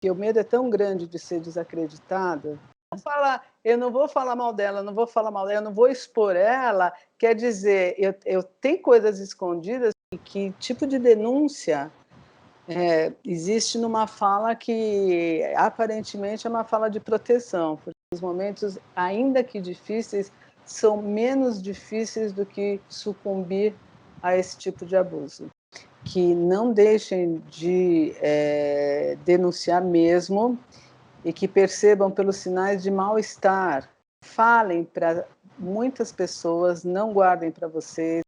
porque o medo é tão grande de ser desacreditada. Eu não vou falar mal dela, não vou falar mal dela, eu não vou expor ela, quer dizer, eu tenho coisas escondidas, e que tipo de denúncia existe numa fala que aparentemente é uma fala de proteção, porque os momentos, ainda que difíceis, são menos difíceis do que sucumbir a esse tipo de abuso. Que não deixem de denunciar mesmo e que percebam pelos sinais de mal-estar. Falem para muitas pessoas, não guardem para vocês,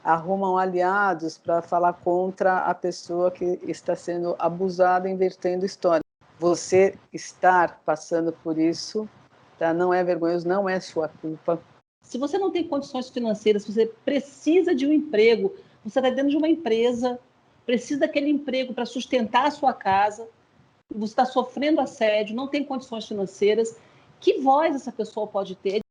arrumam aliados para falar contra a pessoa que está sendo abusada, invertendo história. Você estar passando por isso, tá? Não é vergonhoso, não é sua culpa. Se você não tem condições financeiras, se você precisa de um emprego, você está dentro de uma empresa, precisa daquele emprego para sustentar a sua casa, você está sofrendo assédio, não tem condições financeiras, que voz essa pessoa pode ter?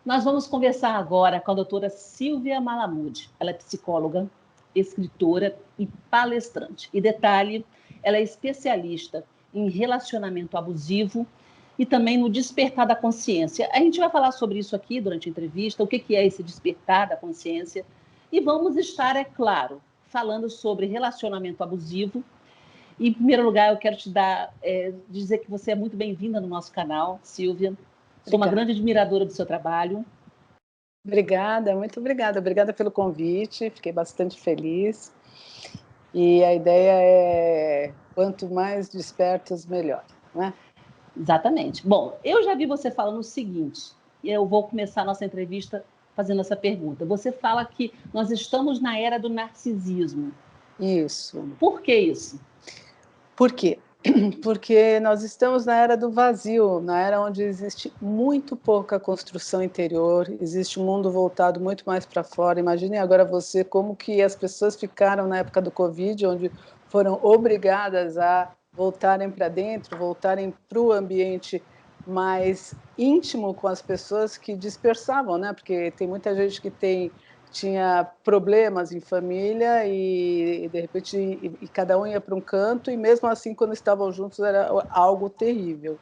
Nós vamos conversar agora com a doutora Silvia Malamud. Ela é psicóloga, escritora e palestrante. E detalhe, ela é especialista em relacionamento abusivo e também no despertar da consciência. A gente vai falar sobre isso aqui durante a entrevista, o que é esse despertar da consciência. E vamos estar, é claro, falando sobre relacionamento abusivo. Em primeiro lugar, eu quero te dizer que você é muito bem-vinda no nosso canal, Silvia. Sou uma grande admiradora do seu trabalho. Obrigada, muito obrigada. Obrigada pelo convite, fiquei bastante feliz. E a ideia é, quanto mais despertos, melhor, né? Exatamente. Bom, eu já vi você falando o seguinte, e eu vou começar a nossa entrevista fazendo essa pergunta. Você fala que nós estamos na era do narcisismo. Isso. Por que isso? Por quê? Porque nós estamos na era do vazio, na era onde existe muito pouca construção interior, existe um mundo voltado muito mais para fora. Imagine agora você como que as pessoas ficaram na época do Covid, onde foram obrigadas a voltarem para dentro, voltarem para o ambiente mais íntimo com as pessoas que dispersavam, né? Porque tem muita gente que tinha problemas em família e de repente e cada um ia para um canto e mesmo assim quando estavam juntos era algo terrível.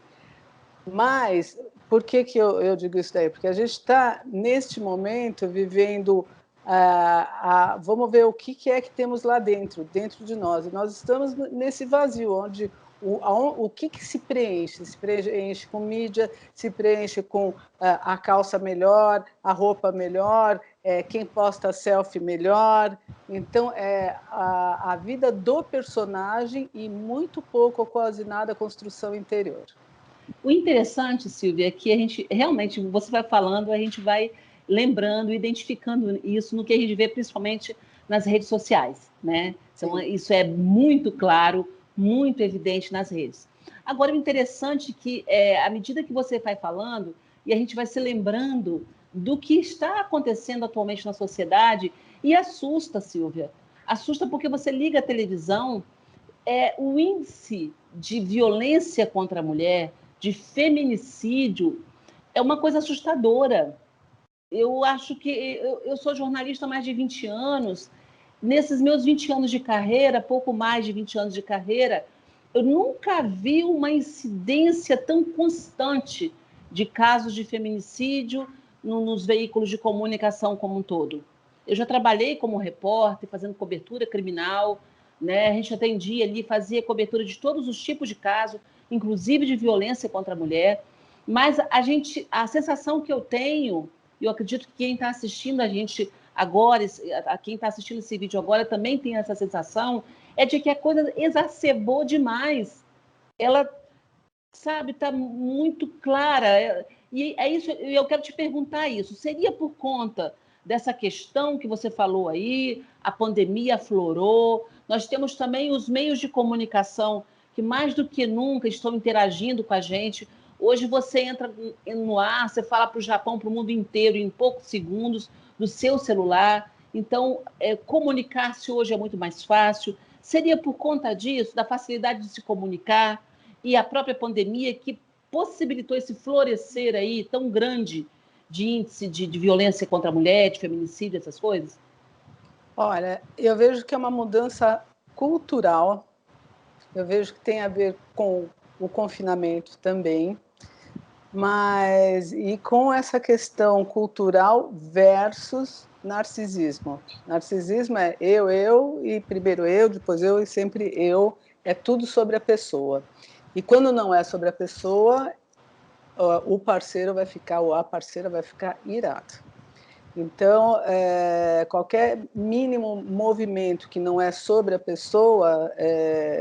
Mas por que eu digo isso daí? Porque a gente está neste momento vivendo vamos ver o que é que temos lá dentro de nós. E nós estamos nesse vazio onde o que se preenche? Se preenche com mídia, se preenche com a calça melhor, a roupa melhor, quem posta selfie melhor. Então, é a vida do personagem e muito pouco ou quase nada a construção interior. O interessante, Silvia, é que a gente realmente, você vai falando, a gente vai lembrando, identificando isso no que a gente vê principalmente nas redes sociais, né? Então, isso é muito claro, muito evidente nas redes. Agora, o interessante é que, à medida que você vai falando, e a gente vai se lembrando do que está acontecendo atualmente na sociedade, e assusta, Silvia. Assusta porque você liga a televisão, o índice de violência contra a mulher, de feminicídio, é uma coisa assustadora. Eu acho que eu sou jornalista há mais de 20 anos. Nesses meus 20 anos de carreira, pouco mais de 20 anos de carreira, eu nunca vi uma incidência tão constante de casos de feminicídio nos veículos de comunicação como um todo. Eu já trabalhei como repórter, fazendo cobertura criminal, né? A gente atendia ali, fazia cobertura de todos os tipos de casos, inclusive de violência contra a mulher. Mas a sensação que eu tenho, eu acredito que quem está assistindo a gente agora, quem está assistindo esse vídeo agora também tem essa sensação, é de que a coisa exacerbou demais. Ela, sabe, está muito clara. E é isso, eu quero te perguntar isso. Seria por conta dessa questão que você falou aí, a pandemia aflorou, nós temos também os meios de comunicação que mais do que nunca estão interagindo com a gente. Hoje você entra no ar, você fala para o Japão, para o mundo inteiro em poucos segundos do seu celular. Então, comunicar-se hoje é muito mais fácil. Seria por conta disso, da facilidade de se comunicar e a própria pandemia que possibilitou esse florescer aí tão grande de índice de violência contra a mulher, de feminicídio, essas coisas? Olha, eu vejo que é uma mudança cultural, eu vejo que tem a ver com o confinamento também, mas e com essa questão cultural versus narcisismo. Narcisismo é eu, e primeiro eu, depois eu e sempre eu, é tudo sobre a pessoa. E quando não é sobre a pessoa, o parceiro vai ficar, ou a parceira vai ficar irado. Então, qualquer mínimo movimento que não é sobre a pessoa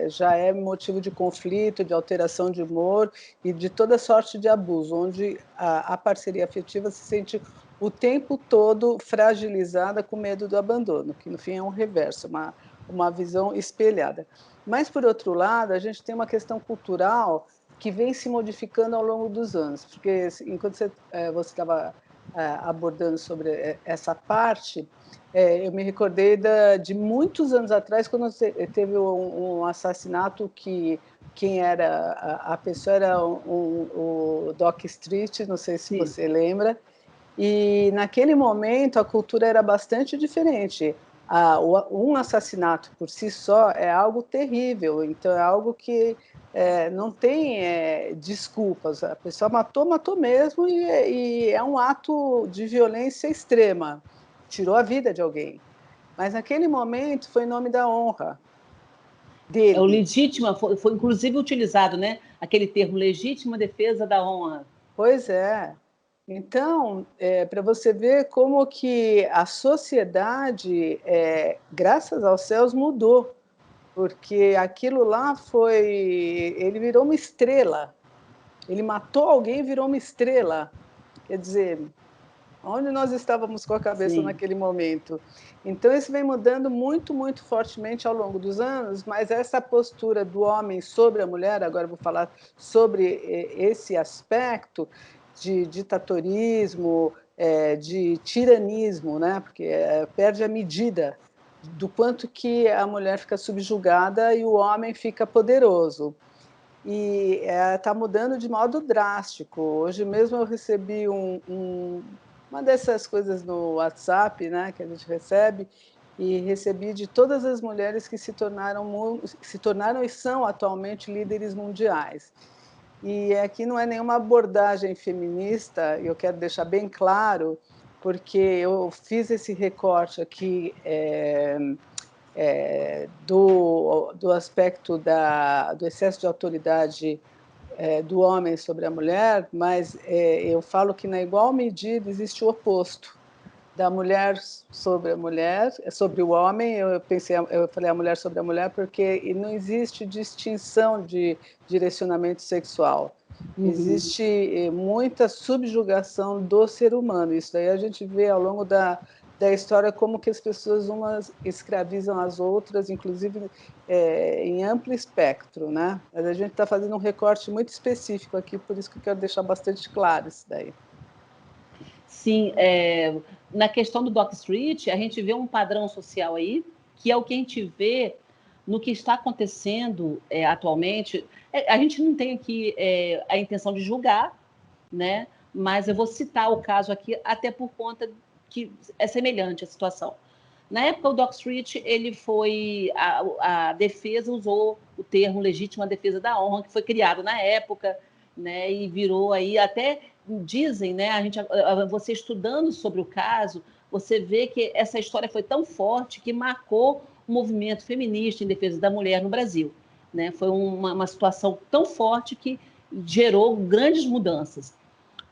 já é motivo de conflito, de alteração de humor e de toda sorte de abuso, onde a parceria afetiva se sente o tempo todo fragilizada com medo do abandono, que no fim é um reverso, uma visão espelhada. Mas, por outro lado, a gente tem uma questão cultural que vem se modificando ao longo dos anos, porque enquanto você estava abordando sobre essa parte, eu me recordei de muitos anos atrás, quando teve um assassinato que quem era a pessoa era o Doc Street, não sei se Sim. você lembra, e naquele momento a cultura era bastante diferente. Um assassinato por si só é algo terrível, então é algo que não tem desculpas. A pessoa matou, matou mesmo, e é um ato de violência extrema. Tirou a vida de alguém. Mas naquele momento foi em nome da honra É o dele. legítima, foi inclusive utilizado, né? Aquele termo legítima defesa da honra. Pois é. Então, para você ver como que a sociedade, graças aos céus, mudou, porque aquilo lá ele virou uma estrela. Ele matou alguém e virou uma estrela. Quer dizer, onde nós estávamos com a cabeça Sim. naquele momento? Então, isso vem mudando muito, muito fortemente ao longo dos anos, mas essa postura do homem sobre a mulher, agora eu vou falar sobre esse aspecto de ditatorismo, de tiranismo, né? Porque perde a medida do quanto que a mulher fica subjugada e o homem fica poderoso. E está mudando de modo drástico. Hoje mesmo eu recebi uma dessas coisas no WhatsApp, né, que a gente recebe, e recebi de todas as mulheres que se tornaram e são atualmente líderes mundiais. E aqui não é nenhuma abordagem feminista, e eu quero deixar bem claro, porque eu fiz esse recorte aqui do aspecto do excesso de autoridade do homem sobre a mulher, mas eu falo que na igual medida existe o oposto da mulher sobre a mulher, sobre o homem. Eu falei a mulher sobre a mulher porque não existe distinção de direcionamento sexual. Uhum. Existe muita subjugação do ser humano. Isso daí a gente vê ao longo da história como que as pessoas umas escravizam as outras, inclusive em amplo espectro, né? Mas a gente está fazendo um recorte muito específico aqui, por isso que eu quero deixar bastante claro isso daí. Sim, na questão do Doc Street, a gente vê um padrão social aí, que é o que a gente vê no que está acontecendo atualmente. A gente não tem aqui a intenção de julgar, né? Mas eu vou citar o caso aqui, até por conta que é semelhante a situação. Na época, o Doc Street, ele foi. A defesa usou o termo legítima defesa da honra, que foi criado na época, né? E virou aí até. Dizem, né? Você estudando sobre o caso, você vê que essa história foi tão forte que marcou o movimento feminista em defesa da mulher no Brasil, né? Foi uma situação tão forte que gerou grandes mudanças.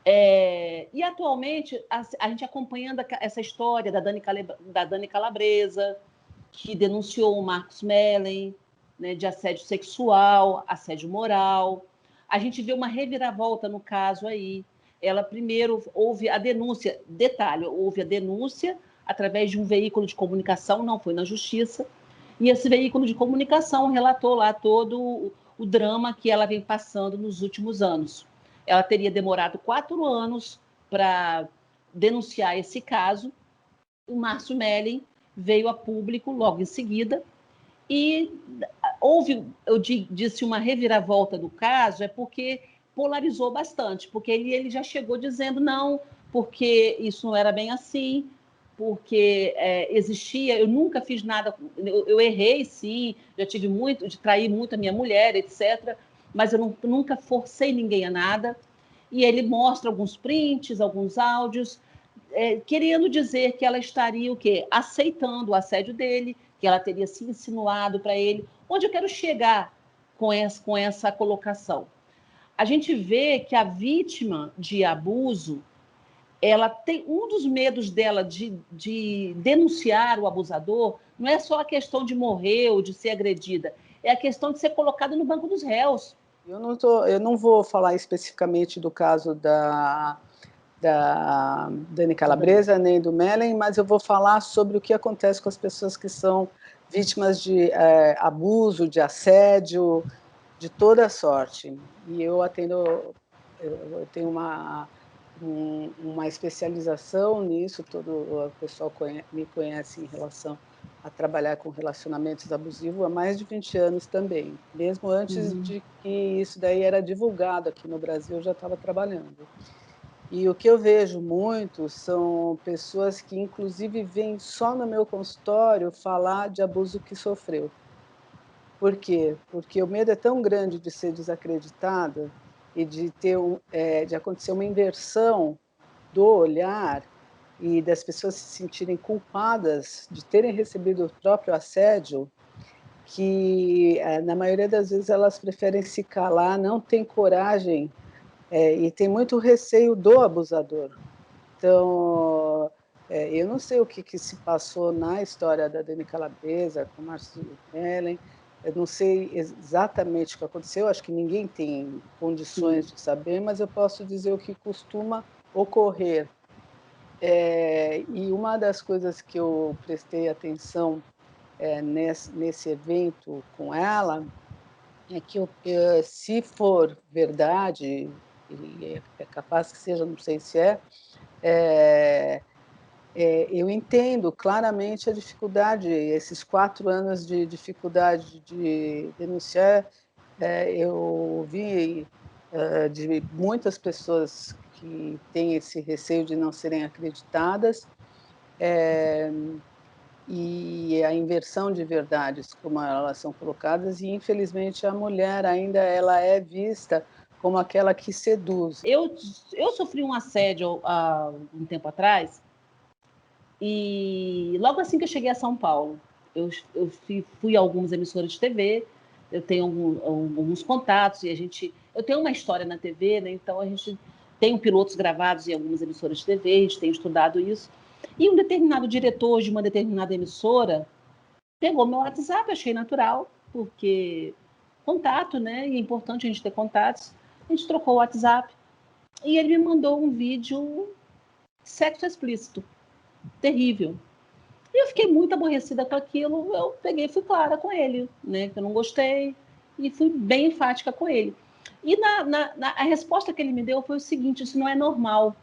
E atualmente a gente acompanhando essa história da Dani Calabresa, que denunciou o Marcos Mellen, né, de assédio sexual, assédio moral. A gente vê uma reviravolta no caso aí. Ela primeiro houve a denúncia, detalhe, houve a denúncia através de um veículo de comunicação, não foi na justiça, e esse veículo de comunicação relatou lá todo o drama que ela vem passando nos últimos anos. Ela teria demorado 4 anos para denunciar esse caso. O Márcio Mellen veio a público logo em seguida e houve, eu disse, uma reviravolta do caso, porque polarizou bastante, porque ele já chegou dizendo, não, porque isso não era bem assim, porque existia, eu nunca fiz nada, eu errei sim, já tive muito, de trair muito a minha mulher, etc., mas eu nunca forcei ninguém a nada. E ele mostra alguns prints, alguns áudios, querendo dizer que ela estaria o quê? Aceitando o assédio dele, que ela teria se insinuado para ele. Onde eu quero chegar com essa colocação? A gente vê que a vítima de abuso, ela tem um dos medos dela de denunciar o abusador, não é só a questão de morrer ou de ser agredida, é a questão de ser colocada no banco dos réus. Eu não vou falar especificamente do caso da Dani Calabresa, nem do Mellen, mas eu vou falar sobre o que acontece com as pessoas que são vítimas de abuso, de assédio, de toda sorte. E eu eu tenho uma especialização nisso, todo o pessoal me conhece em relação a trabalhar com relacionamentos abusivos há mais de 20 anos também. Mesmo antes de que isso daí era divulgado aqui no Brasil, eu já estava trabalhando. E o que eu vejo muito são pessoas que, inclusive, vêm só no meu consultório falar de abuso que sofreu. Por quê? Porque o medo é tão grande de ser desacreditada e de acontecer uma inversão do olhar e das pessoas se sentirem culpadas de terem recebido o próprio assédio, que, na maioria das vezes, elas preferem se calar, não têm coragem, e tem muito receio do abusador. Então, eu não sei o que se passou na história da Dani Calabresa com o Márcio Mellen, eu não sei exatamente o que aconteceu, acho que ninguém tem condições de saber, mas eu posso dizer o que costuma ocorrer. E uma das coisas que eu prestei atenção nesse evento com ela é que, se for verdade, e é capaz que seja, não sei se eu entendo claramente a dificuldade, esses 4 anos de dificuldade de denunciar. Eu ouvi de muitas pessoas que têm esse receio de não serem acreditadas, e a inversão de verdades, como elas são colocadas, e infelizmente a mulher ainda ela é vista como aquela que seduz. Eu sofri um assédio há um tempo atrás, e logo assim que eu cheguei a São Paulo, eu fui a algumas emissoras de TV, eu tenho alguns contatos, e eu tenho uma história na TV, né, então a gente tem pilotos gravados em algumas emissoras de TV, a gente tem estudado isso, e um determinado diretor de uma determinada emissora pegou meu WhatsApp, achei natural, porque contato, né, e é importante a gente ter contatos, a gente trocou o WhatsApp, e ele me mandou um vídeo sexo explícito, terrível. E eu fiquei muito aborrecida com aquilo, eu peguei e fui clara com ele, né, que eu não gostei, e fui bem enfática com ele. E a resposta que ele me deu foi o seguinte: isso não é normal,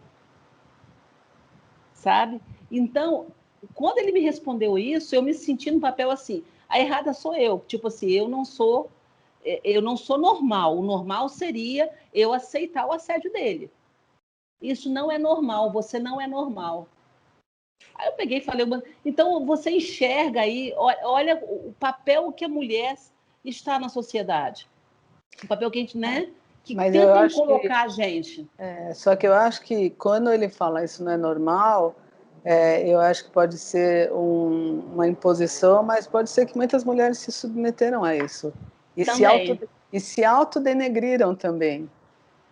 sabe? Então, quando ele me respondeu isso, eu me senti no papel assim, a errada sou eu, tipo assim, eu não sou normal, o normal seria eu aceitar o assédio dele. Isso não é normal, você não é normal. Aí eu peguei e falei, então você enxerga aí, olha o papel que a mulher está na sociedade. O papel que a gente, né? Que Mas eu tentam acho que, colocar a gente. só que eu acho que quando ele fala isso não é normal, eu acho que pode ser uma imposição, mas pode ser que muitas mulheres se submeteram a isso Também, e se autodenegriram também,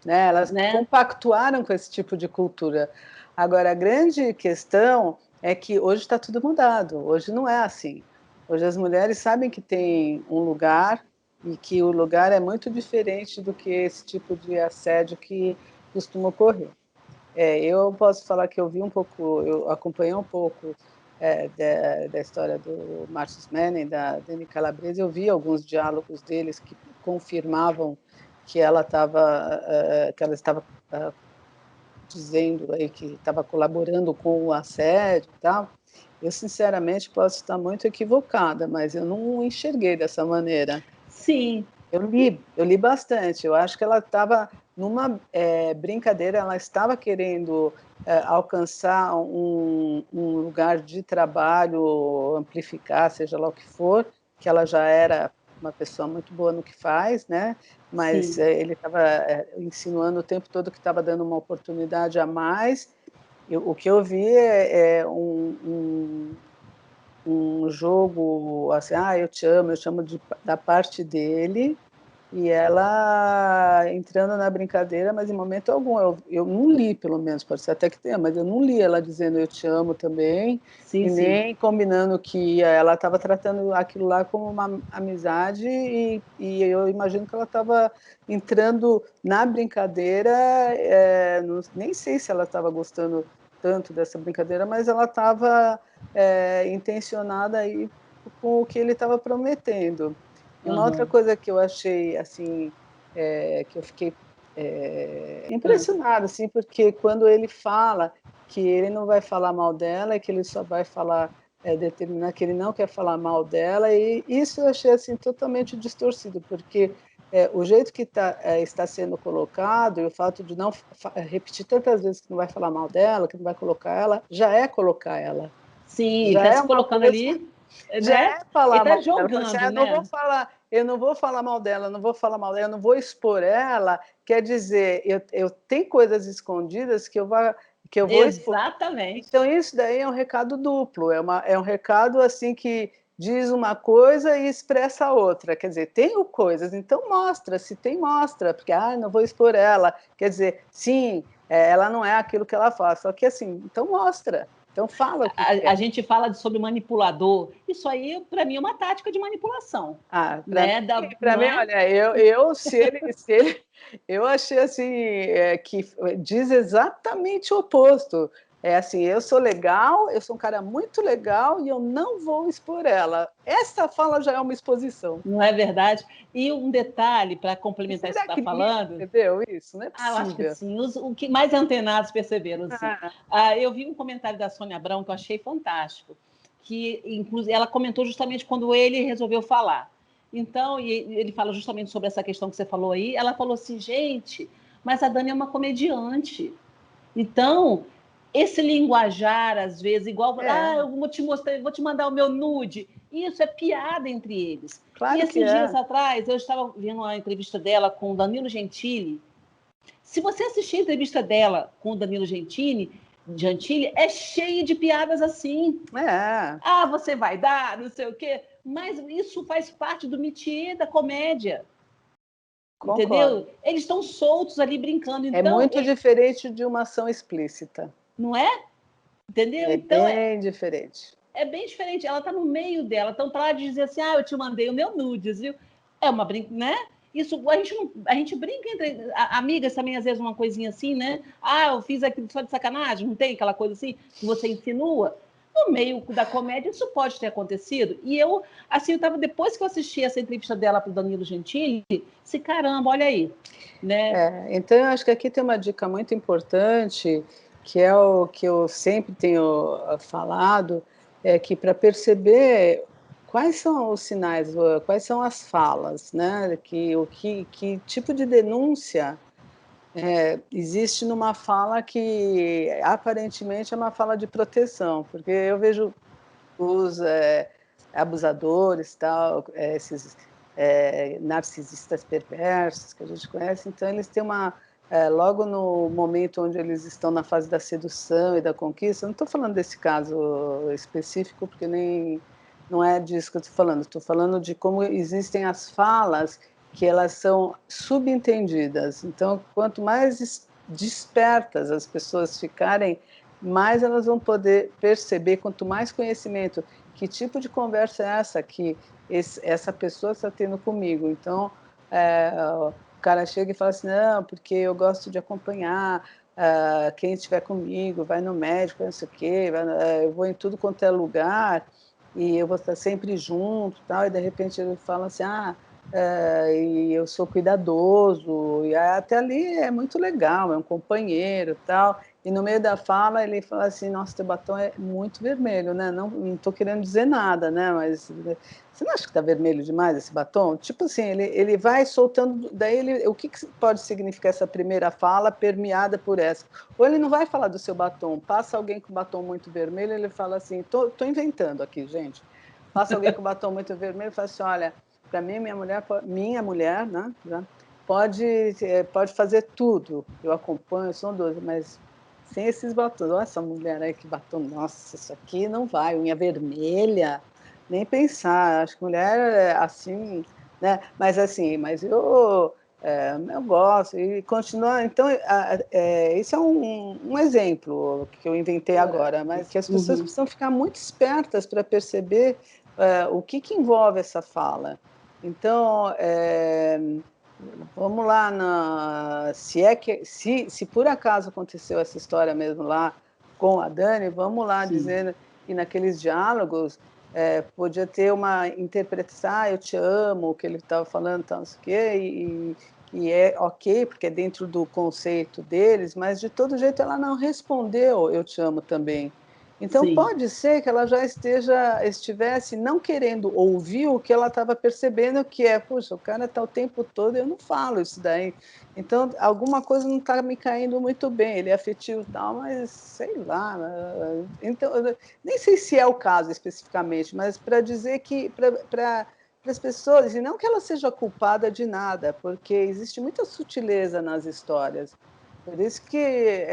né? Elas né? compactuaram com esse tipo de cultura. Agora, a grande questão é que hoje está tudo mudado, hoje não é assim. Hoje as mulheres sabem que tem um lugar e que o lugar é muito diferente do que esse tipo de assédio que costuma ocorrer. Eu posso falar que eu acompanhei um pouco da história do Márcio Menen, da Dani Calabresa, eu vi alguns diálogos deles que confirmavam que que ela estava dizendo aí que estava colaborando com o assédio e tal. Eu, sinceramente, posso estar muito equivocada, mas eu não enxerguei dessa maneira. Sim. Eu li bastante, eu acho que ela estava numa brincadeira, ela estava querendo alcançar um lugar de trabalho, amplificar, seja lá o que for, que ela já era uma pessoa muito boa no que faz, né? Mas ele estava insinuando o tempo todo que estava dando uma oportunidade a mais. O que eu vi é um jogo assim, eu te amo da parte dele, e ela entrando na brincadeira, mas em momento algum, eu não li, pelo menos, pode ser até que tenha, mas eu não li ela dizendo eu te amo também, e nem combinando que ela estava tratando aquilo lá como uma amizade, e eu imagino que ela estava entrando na brincadeira, nem sei se ela estava gostando tanto dessa brincadeira, mas ela estava intencionada aí com o que ele estava prometendo. E uma outra coisa que eu achei, assim, que eu fiquei impressionada, assim, porque quando ele fala que ele não vai falar mal dela, que ele só vai falar, determinar que ele não quer falar mal dela, e isso eu achei, assim, totalmente distorcido, porque o jeito que está sendo colocado, e o fato de não repetir tantas vezes que não vai falar mal dela, que não vai colocar ela, já é colocar ela. Sim, já está se colocando ali, já né? é falar Ele está mal dela. jogando, Assim, né? Eu não vou falar mal dela, eu não vou expor ela. Quer dizer, eu tenho coisas escondidas que eu vou expor. Exatamente. Então isso daí é um recado duplo, é um recado assim que diz uma coisa e expressa outra. Quer dizer, tenho coisas, então mostra, se tem, mostra, porque não vou expor ela. Quer dizer, sim, ela não é aquilo que ela faz, só que assim, então mostra. Então fala o que a gente fala sobre manipulador. Isso aí, para mim, é uma tática de manipulação. Para mim, olha, eu achei assim que diz exatamente o oposto. É assim, eu sou legal, eu sou um cara muito legal e eu não vou expor ela. Essa fala já é uma exposição. Não é verdade? E um detalhe, para complementar isso que você está falando... Percebeu isso? Não é possível. Eu acho que sim. Os que mais antenados perceberam, assim. Eu vi um comentário da Sônia Abrão que eu achei fantástico, que, inclusive, ela comentou justamente quando ele resolveu falar. Então, e ele fala justamente sobre essa questão que você falou aí. Ela falou assim, gente, mas a Dani é uma comediante. Então, esse linguajar, às vezes, igual, eu vou te mostrar, vou te mandar o meu nude. Isso é piada entre eles. Claro e que esses dias atrás, eu estava vendo uma entrevista dela com o Danilo Gentili. Se você assistir a entrevista dela com o Danilo Gentili, é cheio de piadas assim. Você vai dar, não sei o quê. Mas isso faz parte do métier da comédia. Concordo. Entendeu? Eles estão soltos ali brincando. Então, é muito diferente de uma ação explícita. Não é? Entendeu? Então, bem diferente. É bem diferente. Ela está no meio dela. Então, para ela dizer assim, eu te mandei o meu nudes, viu? É uma brincadeira, né? Isso, a gente brinca entre amigas também, às vezes, uma coisinha assim, né? Eu fiz aquilo só de sacanagem, não tem aquela coisa assim que você insinua? No meio da comédia, isso pode ter acontecido. E eu, assim, depois que eu assisti essa entrevista dela para o Danilo Gentili, disse, caramba, olha aí. Né? Então, eu acho que aqui tem uma dica muito importante, que é o que eu sempre tenho falado, é que para perceber quais são os sinais, quais são as falas, né? Que tipo de denúncia existe numa fala que aparentemente é uma fala de proteção, porque eu vejo os abusadores, tal, esses narcisistas perversos que a gente conhece, então eles têm logo no momento onde eles estão na fase da sedução e da conquista, não estou falando desse caso específico, porque não é disso que eu estou falando de como existem as falas que elas são subentendidas. Então, quanto mais despertas as pessoas ficarem, mais elas vão poder perceber, quanto mais conhecimento, que tipo de conversa é essa que essa pessoa está tendo comigo. Então, o cara chega e fala assim, não, porque eu gosto de acompanhar quem estiver comigo, vai no médico, não sei o quê, eu vou em tudo quanto é lugar, e eu vou estar sempre junto, tal, e de repente ele fala assim, e eu sou cuidadoso, e até ali é muito legal, é um companheiro, tal, E no meio da fala ele fala assim, nossa, teu batom é muito vermelho, né? Não estou querendo dizer nada, né? Mas você não acha que está vermelho demais esse batom? Tipo assim, ele vai soltando, daí o que pode significar essa primeira fala permeada por essa? Ou ele não vai falar do seu batom, passa alguém com batom muito vermelho, ele fala assim, tô inventando aqui, gente. Passa alguém com batom muito vermelho e fala assim, olha, para mim, minha mulher, né? Pode fazer tudo. Eu acompanho, sou doce, mas sem esses batons. Olha essa mulher aí que batom. Nossa, isso aqui não vai. Unha vermelha, nem pensar. Acho que mulher é assim, né? Mas assim, eu gosto e continua. Então, isso é um exemplo que eu inventei agora, mas que as pessoas precisam ficar muito espertas para perceber o que envolve essa fala. Então, vamos lá, se por acaso aconteceu essa história mesmo lá com a Dani, vamos lá dizer que naqueles diálogos podia ter uma interpretação, eu te amo, o que ele estava falando, tal, não sei o quê, e é ok, porque é dentro do conceito deles, mas de todo jeito ela não respondeu eu te amo também. Então pode ser que ela já estivesse não querendo ouvir o que ela estava percebendo, que é, puxa, o cara está o tempo todo e eu não falo isso daí. Então alguma coisa não está me caindo muito bem, ele é afetivo e tal, mas sei lá. Então, nem sei se é o caso especificamente, mas para dizer que para as pessoas, e não que ela seja culpada de nada, porque existe muita sutileza nas histórias. Por isso que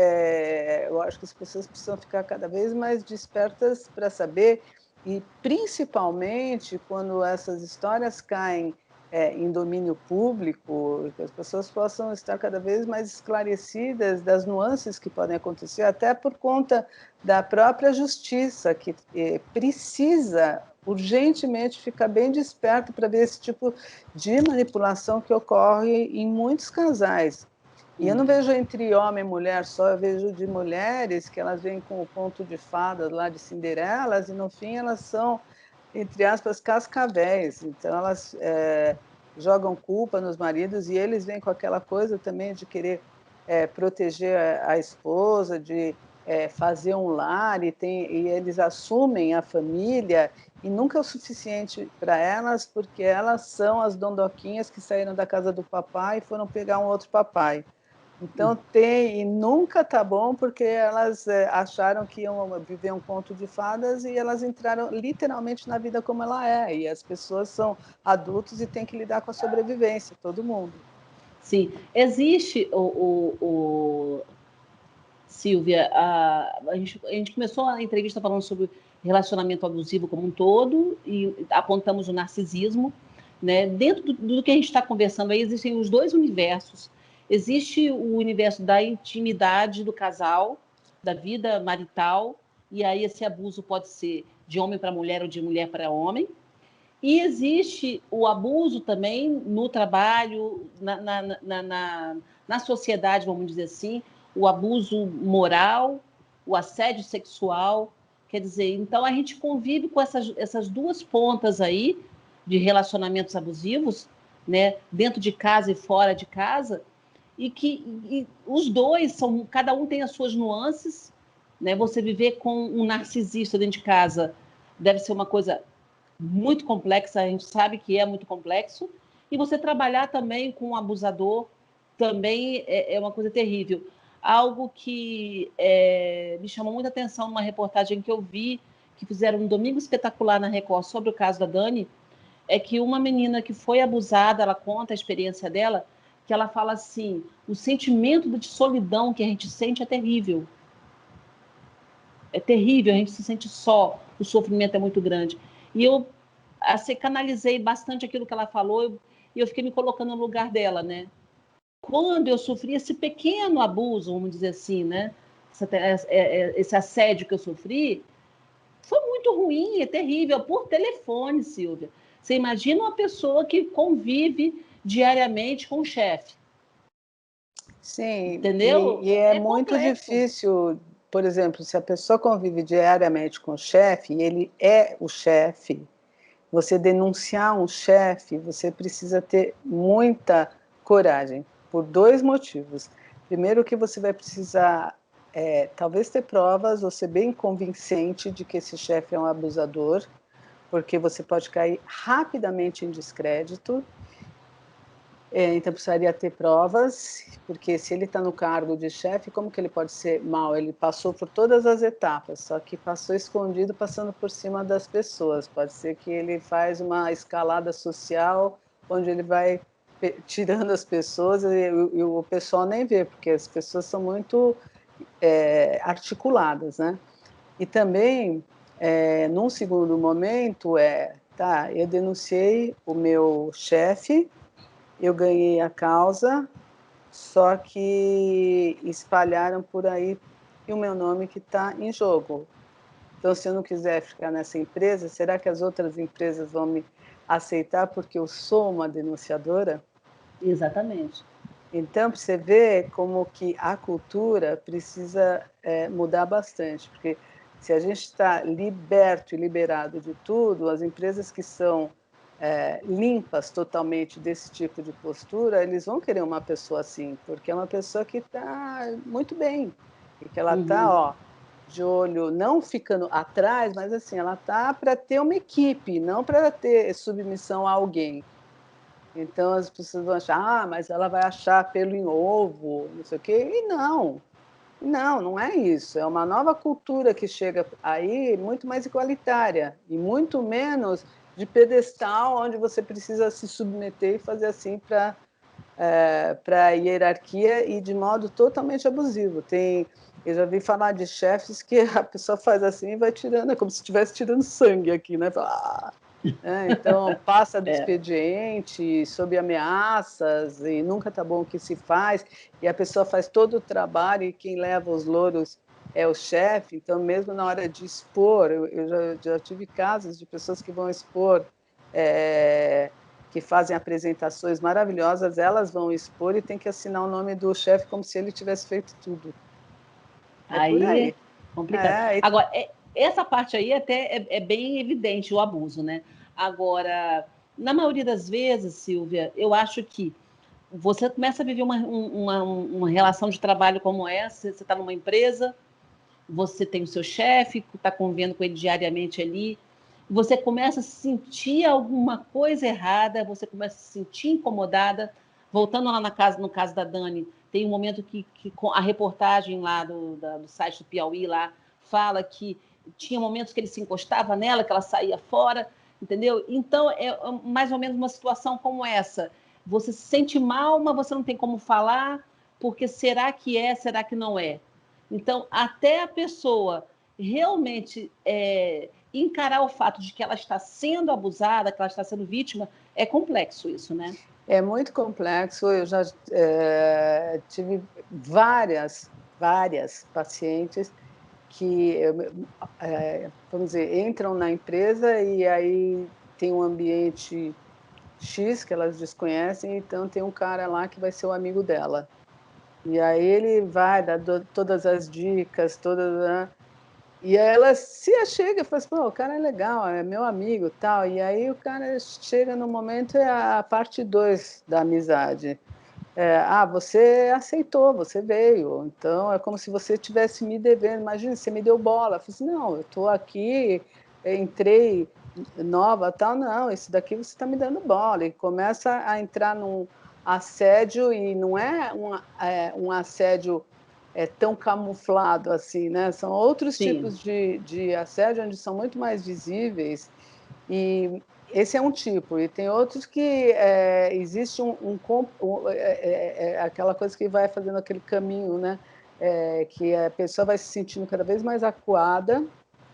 eu acho que as pessoas precisam ficar cada vez mais despertas para saber, e principalmente quando essas histórias caem em domínio público, que as pessoas possam estar cada vez mais esclarecidas das nuances que podem acontecer, até por conta da própria justiça, que precisa urgentemente ficar bem desperto para ver esse tipo de manipulação que ocorre em muitos casais. E eu não vejo entre homem e mulher só, eu vejo de mulheres que elas vêm com o conto de fadas lá de Cinderelas e no fim elas são, entre aspas, cascavéis. Então elas jogam culpa nos maridos e eles vêm com aquela coisa também de querer proteger a esposa, de fazer um lar e eles assumem a família e nunca é o suficiente para elas, porque elas são as dondoquinhas que saíram da casa do papai e foram pegar um outro papai. Então e nunca tá bom, porque elas acharam que iam viver um conto de fadas e elas entraram literalmente na vida como ela é, e as pessoas são adultos e têm que lidar com a sobrevivência, todo mundo. Sim, existe Silvia, a gente começou a entrevista falando sobre relacionamento abusivo como um todo e apontamos o narcisismo, né? Dentro do que a gente está conversando aí, existem os dois universos. Existe o universo da intimidade do casal, da vida marital, e aí esse abuso pode ser de homem para mulher ou de mulher para homem. E existe o abuso também no trabalho, na sociedade, vamos dizer assim, o abuso moral, o assédio sexual. Quer dizer, então a gente convive com essas duas pontas aí de relacionamentos abusivos, né, dentro de casa e fora de casa, e os dois são, cada um tem as suas nuances, né? Você viver com um narcisista dentro de casa deve ser uma coisa muito complexa, a gente sabe que é muito complexo, e você trabalhar também com um abusador também é uma coisa terrível. Algo que me chamou muita atenção numa reportagem que eu vi, que fizeram um Domingo Espetacular na Record sobre o caso da Dani, é que uma menina que foi abusada, ela conta a experiência dela, que ela fala assim, o sentimento de solidão que a gente sente é terrível. É terrível, a gente se sente só, o sofrimento é muito grande. E eu assim, canalizei bastante aquilo que ela falou e eu fiquei me colocando no lugar dela, né? Quando eu sofri esse pequeno abuso, vamos dizer assim, né? Esse assédio que eu sofri, foi muito ruim, é terrível, por telefone, Silvia. Você imagina uma pessoa que convive diariamente com o chefe. Sim, Entendeu? e é muito complexo. difícil, por exemplo, se a pessoa convive diariamente com o chefe e ele é o chefe, você denunciar um chefe, você precisa ter muita coragem, por dois motivos. Primeiro que você vai precisar talvez ter provas ou ser bem convincente de que esse chefe é um abusador, porque você pode cair rapidamente em descrédito. Então precisaria ter provas, porque se ele está no cargo de chefe, como que ele pode ser mau? Ele passou por todas as etapas, só que passou escondido, passando por cima das pessoas. Pode ser que ele faz uma escalada social, onde ele vai tirando as pessoas e o pessoal nem vê, porque as pessoas são muito articuladas, né? E também, num segundo momento, tá, eu denunciei o meu chefe, eu ganhei a causa, só que espalharam por aí o meu nome que está em jogo. Então, se eu não quiser ficar nessa empresa, será que as outras empresas vão me aceitar porque eu sou uma denunciadora? Exatamente. Então, você vê como que a cultura precisa mudar bastante, porque se a gente está liberto e liberado de tudo, as empresas que são limpas totalmente desse tipo de postura, eles vão querer uma pessoa assim, porque é uma pessoa que está muito bem, e que ela está, Uhum. ó, de olho, não ficando atrás, mas assim, ela está para ter uma equipe, não para ter submissão a alguém. Então as pessoas vão achar: "Ah, mas ela vai achar pelo em ovo, não sei o quê", e não, não, não é isso, é uma nova cultura que chega aí, muito mais igualitária, e muito menos de pedestal, onde você precisa se submeter e fazer assim para a hierarquia e de modo totalmente abusivo. Eu já vi falar de chefes que a pessoa faz assim e vai tirando, é como se estivesse tirando sangue aqui, né, fala: "Ah", então passa do É. expediente, sob ameaças, e nunca está bom o que se faz, e a pessoa faz todo o trabalho e quem leva os louros é o chefe, então mesmo na hora de expor, eu já tive casos de pessoas que vão expor, eh, que fazem apresentações maravilhosas, elas vão expor e tem que assinar o nome do chefe como se ele tivesse feito tudo. É por Aí é aí. complicado. É, e Agora, essa parte aí até é bem evidente o abuso, né? Agora, na maioria das vezes, Silvia, eu acho que você começa a viver uma relação de trabalho como essa, você está numa empresa, você tem o seu chefe, está convivendo com ele diariamente ali, você começa a sentir alguma coisa errada, você começa a se sentir incomodada. Voltando lá no caso da Dani, tem um momento que a reportagem lá do site do Piauí lá fala que tinha momentos que ele se encostava nela, que ela saía fora, entendeu? Então, é mais ou menos uma situação como essa. Você se sente mal, mas você não tem como falar, porque será que é, será que não é? Então, até a pessoa realmente encarar o fato de que ela está sendo abusada, que ela está sendo vítima, é complexo isso, né? é muito complexo, eu já, tive várias pacientes que, vamos dizer, entram na empresa e aí tem um ambiente X que elas desconhecem, então tem um cara lá que vai ser o amigo dela. E aí ele vai dar todas as dicas, todas, né, e aí ela se achega e fala assim: "Pô, o cara é legal, é meu amigo, tal", e aí o cara chega no momento, é a parte 2 da amizade. "Ah, você aceitou, você veio, então é como se você tivesse me devendo, imagina, você me deu bola", eu falei assim: "Não, eu estou aqui, entrei nova, tal, não, isso daqui você está me dando bola", e começa a entrar num assédio e não é um assédio, tão camuflado assim, né, são outros Sim, tipos de assédio, onde são muito mais visíveis, e esse é um tipo, e tem outros que, existe aquela coisa que vai fazendo aquele caminho, né, que a pessoa vai se sentindo cada vez mais acuada,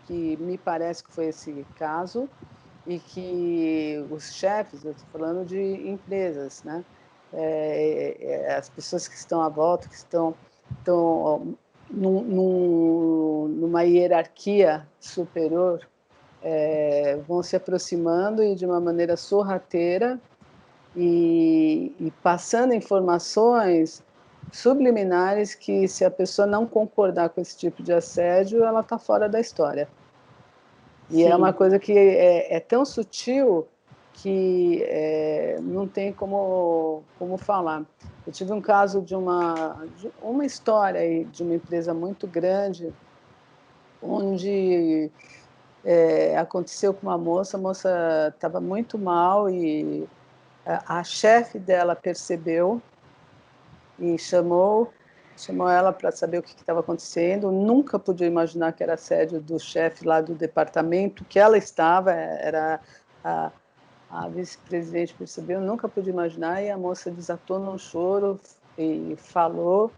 que me parece que foi esse caso, e que os chefes, eu estou falando de empresas, né, as pessoas que estão à volta, que estão numa hierarquia superior, vão se aproximando e de uma maneira sorrateira e passando informações subliminares que, se a pessoa não concordar com esse tipo de assédio, ela está fora da história. E é uma sim. coisa que é tão sutil que não tem como falar. Eu tive um caso de uma história aí de uma empresa muito grande, onde aconteceu com uma moça, a moça estava muito mal e a chefe dela percebeu e chamou ela para saber o que estava acontecendo. Nunca podia imaginar que era assédio do chefe lá do departamento que ela estava, era a, a vice-presidente percebeu, nunca podia imaginar, e a moça desatou num choro e falou,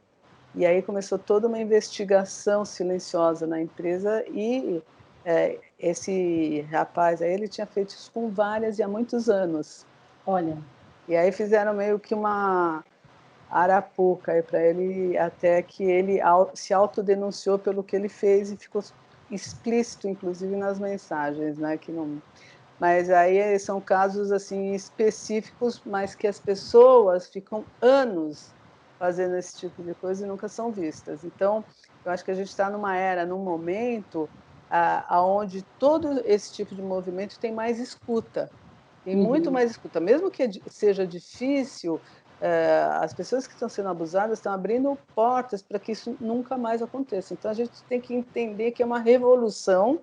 e aí começou toda uma investigação silenciosa na empresa, e esse rapaz aí, ele tinha feito isso com várias e há muitos anos. Olha. E aí fizeram meio que uma arapuca para ele, até que ele se autodenunciou pelo que ele fez e ficou explícito, inclusive nas mensagens, né, que não... Mas aí são casos assim específicos, mas que as pessoas ficam anos fazendo esse tipo de coisa e nunca são vistas. Então, eu acho que a gente está numa era, num momento, aonde todo esse tipo de movimento tem mais escuta, tem muito mais escuta. Mesmo que seja difícil, as pessoas que estão sendo abusadas estão abrindo portas para que isso nunca mais aconteça. Então, a gente tem que entender que é uma revolução,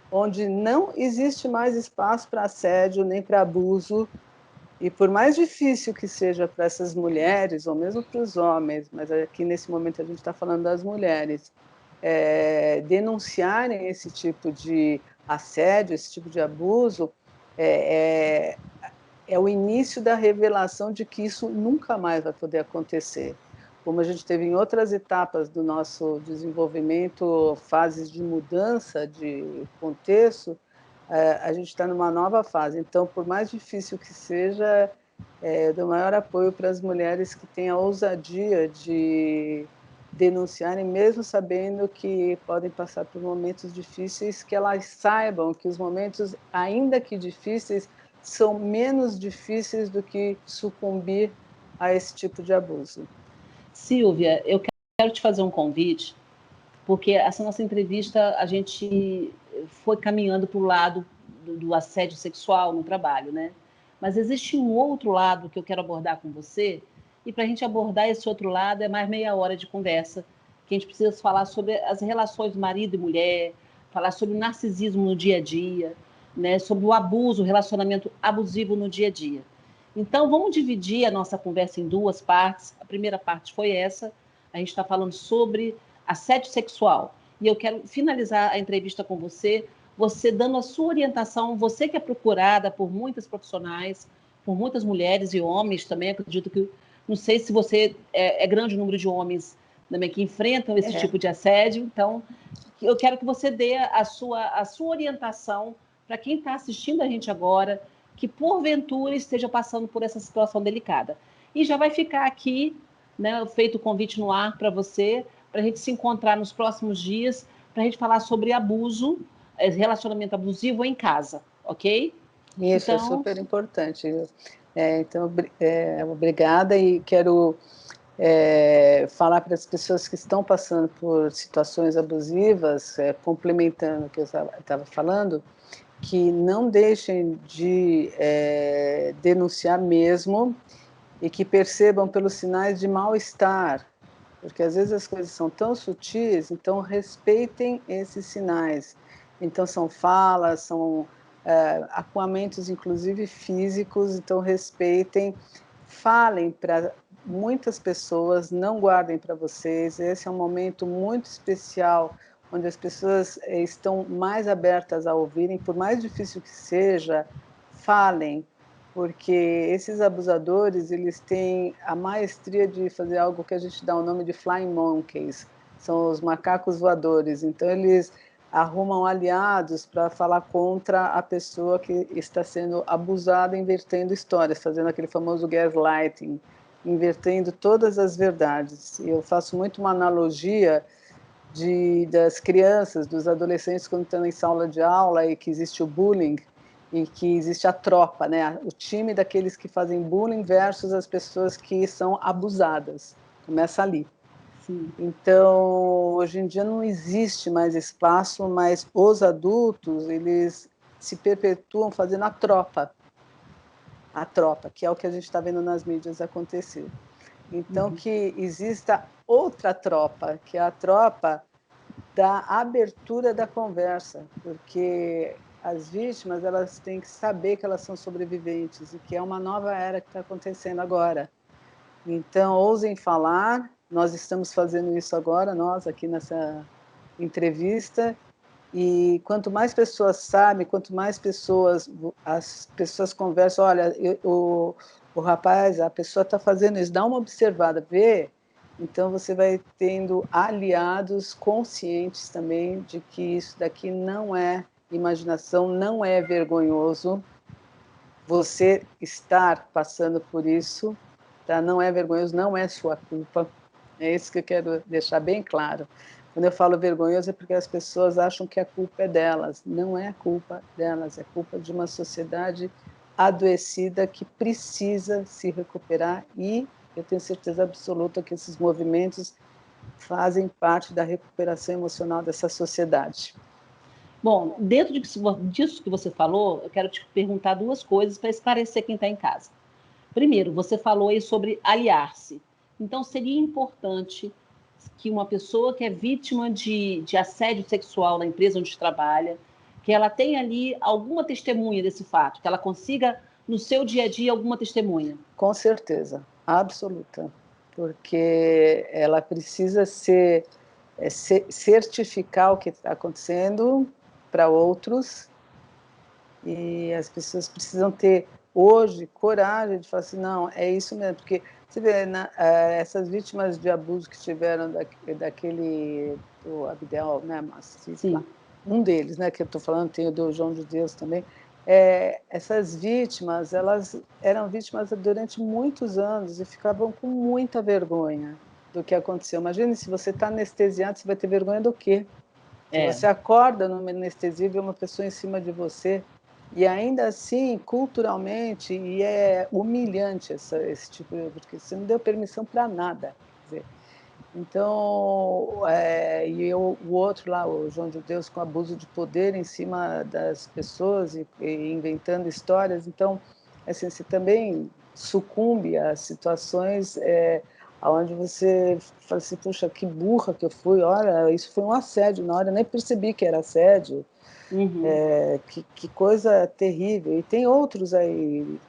onde não existe mais espaço para assédio nem para abuso, e por mais difícil que seja para essas mulheres, ou mesmo para os homens, mas aqui nesse momento a gente está falando das mulheres, denunciarem esse tipo de assédio, esse tipo de abuso, é o início da revelação de que isso nunca mais vai poder acontecer. Como a gente teve em outras etapas do nosso desenvolvimento, fases de mudança de contexto, a gente está numa nova fase. Então, por mais difícil que seja, eu dou maior apoio para as mulheres que têm a ousadia de denunciarem, mesmo sabendo que podem passar por momentos difíceis, que elas saibam que os momentos, ainda que difíceis, são menos difíceis do que sucumbir a esse tipo de abuso. Silvia, eu quero te fazer um convite, porque essa nossa entrevista, a gente foi caminhando para o lado do assédio sexual no trabalho, né? Mas existe um outro lado que eu quero abordar com você, e para a gente abordar esse outro lado é mais meia hora de conversa, que a gente precisa falar sobre as relações marido e mulher, falar sobre o narcisismo no dia a dia, né? Sobre o abuso, o relacionamento abusivo no dia a dia. Então, vamos dividir a nossa conversa em duas partes. A primeira parte foi essa, a gente está falando sobre assédio sexual. E eu quero finalizar a entrevista com você, você dando a sua orientação, você que é procurada por muitas profissionais, por muitas mulheres e homens também, acredito que, não sei se você é grande o número de homens também que enfrentam esse tipo de assédio, então eu quero que você dê a sua orientação para quem está assistindo a gente agora, que porventura esteja passando por essa situação delicada. E já vai ficar aqui, né, feito o convite no ar para você, para a gente se encontrar nos próximos dias, para a gente falar sobre abuso, relacionamento abusivo em casa, ok? Isso, é super importante. Então, obrigada, e quero falar para as pessoas que estão passando por situações abusivas, complementando o que eu estava falando, que não deixem de denunciar mesmo, e que percebam pelos sinais de mal-estar, porque às vezes as coisas são tão sutis, então respeitem esses sinais. Então são falas, são acuamentos, inclusive físicos, então respeitem, falem para muitas pessoas, não guardem para vocês. Esse é um momento muito especial, onde as pessoas estão mais abertas a ouvirem, por mais difícil que seja, falem, porque esses abusadores, eles têm a maestria de fazer algo que a gente dá o nome de flying monkeys, são os macacos voadores. Então eles arrumam aliados para falar contra a pessoa que está sendo abusada, invertendo histórias, fazendo aquele famoso gaslighting, invertendo todas as verdades. E eu faço muito uma analogia das crianças, dos adolescentes, quando estão em sala de aula e que existe o bullying, e que existe a tropa, né? O time daqueles que fazem bullying versus as pessoas que são abusadas. Começa ali. Sim. Então, hoje em dia não existe mais espaço, mas os adultos, eles se perpetuam fazendo a tropa, que é o que a gente está vendo nas mídias acontecer. Então, que exista outra tropa, que é a tropa da abertura da conversa, porque as vítimas, elas têm que saber que elas são sobreviventes e que é uma nova era que está acontecendo agora. Então, ousem falar, nós estamos fazendo isso agora, nós aqui nessa entrevista, e quanto mais pessoas sabem, quanto mais pessoas, as pessoas conversam, olha, o rapaz, a pessoa está fazendo isso, dá uma observada, vê, então você vai tendo aliados conscientes também de que isso daqui não é imaginação, não é vergonhoso, você estar passando por isso, tá? Não é vergonhoso, não é sua culpa, é isso que eu quero deixar bem claro. Quando eu falo vergonhoso é porque as pessoas acham que a culpa é delas. Não é culpa delas, é culpa de uma sociedade adoecida que precisa se recuperar e eu tenho certeza absoluta que esses movimentos fazem parte da recuperação emocional dessa sociedade. Bom, dentro disso que você falou, eu quero te perguntar duas coisas para esclarecer quem está em casa. Primeiro, você falou aí sobre aliar-se. Então, seria importante que uma pessoa que é vítima de assédio sexual na empresa onde trabalha, que ela tenha ali alguma testemunha desse fato, que ela consiga, no seu dia a dia, alguma testemunha. Com certeza, absoluta, porque ela precisa certificar o que está acontecendo para outros e as pessoas precisam ter hoje coragem de falar assim, não, é isso mesmo, porque você vê, essas vítimas de abuso que tiveram daquele do Abdel, né, Sim. um deles, né, que eu estou falando, tem o do João de Deus também, essas vítimas, elas eram vítimas durante muitos anos e ficavam com muita vergonha do que aconteceu. Imagine se você está anestesiado, você vai ter vergonha do quê? Se você acorda numa anestesia e vê uma pessoa em cima de você, e ainda assim, culturalmente, e é humilhante esse tipo de... porque você não deu permissão para nada. Quer dizer, então, o outro lá, o João de Deus, com abuso de poder em cima das pessoas e inventando histórias. Então, assim, você também sucumbe a situações onde você fala assim, puxa, que burra que eu fui, olha, isso foi um assédio na hora, eu nem percebi que era assédio. Que coisa terrível. E tem outros aí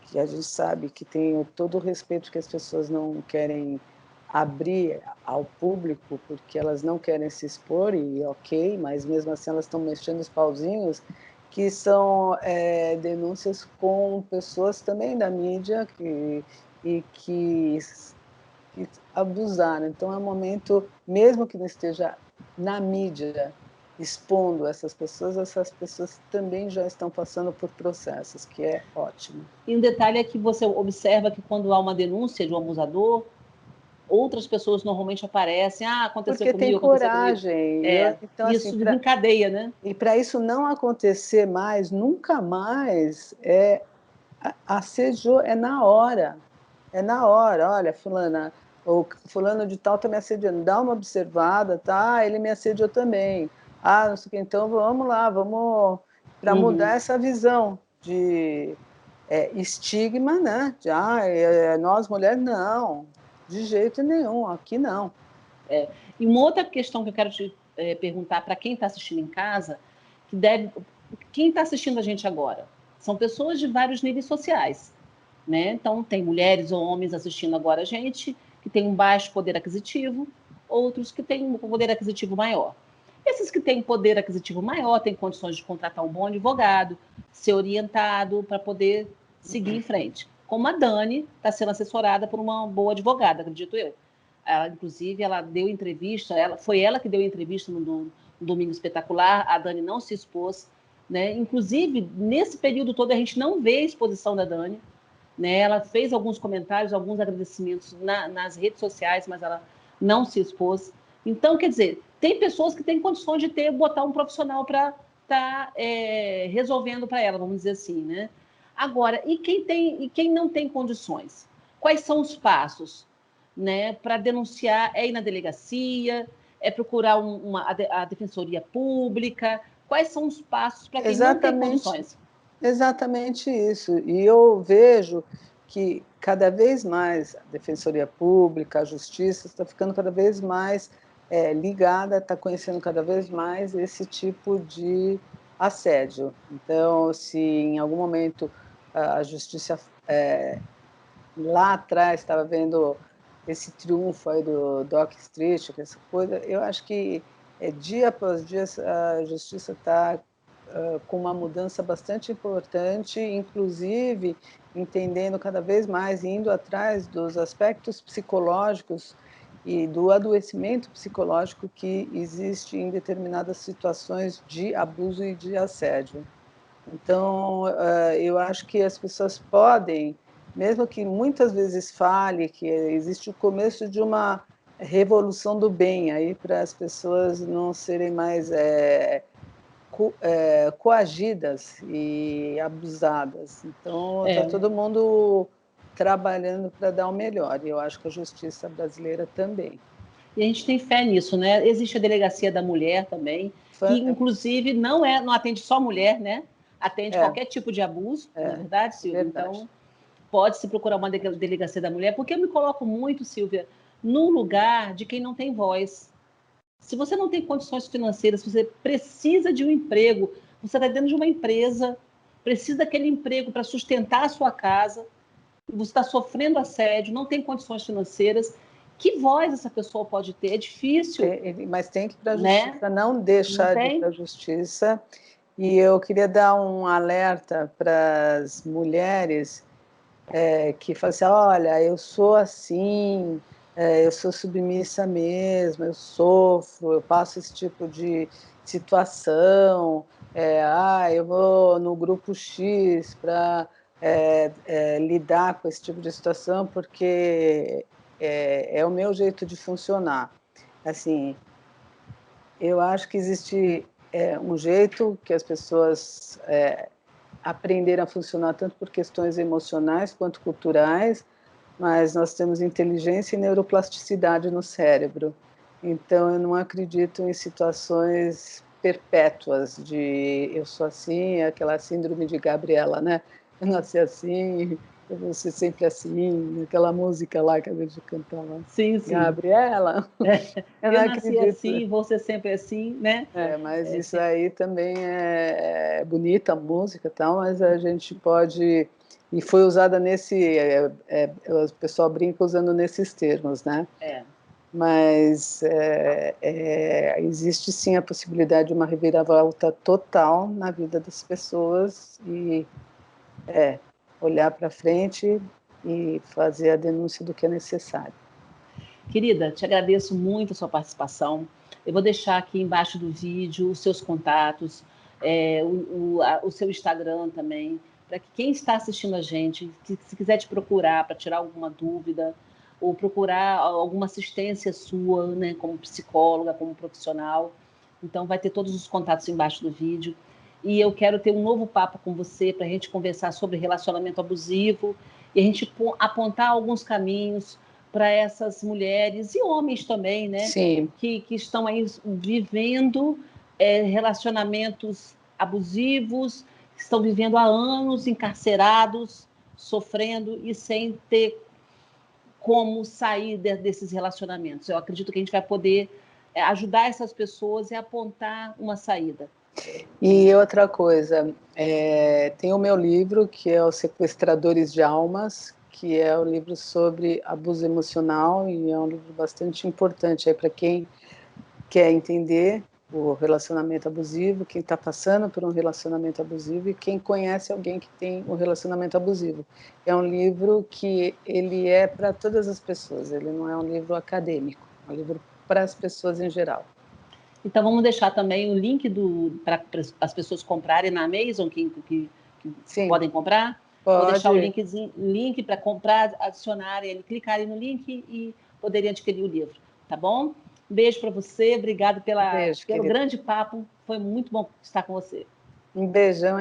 que a gente sabe que tem todo o respeito que as pessoas não querem abrir ao público porque elas não querem se expor, e ok, mas mesmo assim elas estão mexendo os pauzinhos, que são denúncias com pessoas também da mídia que abusaram. Então é um momento, mesmo que não esteja na mídia expondo essas pessoas também já estão passando por processos, que é ótimo. E um detalhe é que você observa que quando há uma denúncia de um abusador, outras pessoas normalmente aparecem, aconteceu porque comigo, tem coragem. Então, isso assim, desencadeia, né? E para isso não acontecer mais, nunca mais, assédio é na hora. É na hora, olha, fulana, o fulano de tal está me assediando, dá uma observada, tá? Ele me assediou também. Não sei o que, então vamos lá, vamos para mudar essa visão de estigma, né? De nós mulheres, não, de jeito nenhum, aqui não. E uma outra questão que eu quero te perguntar para quem está assistindo em casa, quem está assistindo a gente agora? São pessoas de vários níveis sociais, né? Então, tem mulheres ou homens assistindo agora a gente, que tem um baixo poder aquisitivo, outros que têm um poder aquisitivo maior. Esses que têm poder aquisitivo maior têm condições de contratar um bom advogado, ser orientado para poder seguir em frente. Como a Dani está sendo assessorada por uma boa advogada, acredito eu. Inclusive, ela deu entrevista, foi ela que deu entrevista no Domingo Espetacular, a Dani não se expôs, né? Inclusive, nesse período todo, a gente não vê a exposição da Dani, né? Ela fez alguns comentários, alguns agradecimentos nas redes sociais, mas ela não se expôs. Então, quer dizer, tem pessoas que têm condições de botar um profissional para estar resolvendo para ela, vamos dizer assim, né? Agora, e quem não tem condições? Quais são os passos, né, para denunciar? É ir na delegacia? É procurar a defensoria pública? Quais são os passos para quem não tem condições? Exatamente isso. E eu vejo que cada vez mais a Defensoria Pública, a Justiça, está ficando cada vez mais ligada, está conhecendo cada vez mais esse tipo de assédio. Então, se em algum momento a Justiça lá atrás estava vendo esse triunfo aí do Dock Street, essa coisa, eu acho que dia após dia a Justiça está com uma mudança bastante importante, inclusive entendendo cada vez mais, indo atrás dos aspectos psicológicos e do adoecimento psicológico que existe em determinadas situações de abuso e de assédio. Então, eu acho que as pessoas podem, mesmo que muitas vezes fale que existe o começo de uma revolução do bem aí para as pessoas não serem mais coagidas e abusadas. Então, está todo mundo trabalhando para dar o melhor, e eu acho que a justiça brasileira também. E a gente tem fé nisso, né? Existe a Delegacia da Mulher também, que inclusive não atende só mulher, né? Atende qualquer tipo de abuso, não é verdade, Silvia? Verdade. Então, pode-se procurar uma Delegacia da Mulher, porque eu me coloco muito, Silvia, no lugar de quem não tem voz. Se você não tem condições financeiras, se você precisa de um emprego, você está dentro de uma empresa, precisa daquele emprego para sustentar a sua casa, você está sofrendo assédio, não tem condições financeiras, que voz essa pessoa pode ter? É difícil. Mas tem que ir para a justiça, não deixar de ir para a justiça. E eu queria dar um alerta para as mulheres que falam assim, olha, eu sou assim, eu sou submissa mesmo, eu sofro, eu passo esse tipo de situação, eu vou no grupo X para lidar com esse tipo de situação porque é o meu jeito de funcionar. Assim, eu acho que existe um jeito que as pessoas aprenderam a funcionar tanto por questões emocionais quanto culturais, mas nós temos inteligência e neuroplasticidade no cérebro. Então, eu não acredito em situações perpétuas de eu sou assim, aquela síndrome de Gabriela, né? Eu nasci assim, eu vou ser sempre assim, aquela música lá que a gente cantava. Sim, sim. Gabriela. Eu nasci assim, vou ser sempre assim, né? Mas isso aí também é bonita a música e tal, mas a gente pode... E foi usada nesse... o pessoal brinca usando nesses termos, né? Mas existe sim a possibilidade de uma reviravolta total na vida das pessoas e olhar para frente e fazer a denúncia do que é necessário. Querida, te agradeço muito a sua participação. Eu vou deixar aqui embaixo do vídeo os seus contatos, o seu Instagram também, para que quem está assistindo a gente, se quiser te procurar para tirar alguma dúvida, ou procurar alguma assistência sua, né, como psicóloga, como profissional. Então, vai ter todos os contatos embaixo do vídeo. E eu quero ter um novo papo com você para a gente conversar sobre relacionamento abusivo e a gente apontar alguns caminhos para essas mulheres e homens também, né? Sim. Que estão aí vivendo relacionamentos abusivos, que estão vivendo há anos encarcerados, sofrendo e sem ter como sair desses relacionamentos. Eu acredito que a gente vai poder ajudar essas pessoas e apontar uma saída. E outra coisa, tem o meu livro, que é Os Sequestradores de Almas, que é um livro sobre abuso emocional e é um livro bastante importante para quem quer entender o relacionamento abusivo, quem está passando por um relacionamento abusivo e quem conhece alguém que tem um relacionamento abusivo. É um livro que ele é para todas as pessoas, ele não é um livro acadêmico, é um livro para as pessoas em geral. Então, vamos deixar também o link para as pessoas comprarem na Amazon, que podem comprar. Pode. Vou deixar o link para comprar, adicionarem, clicarem no link e poderem adquirir o livro, tá bom? Um beijo para você, obrigado pelo grande papo, foi muito bom estar com você. Um beijão.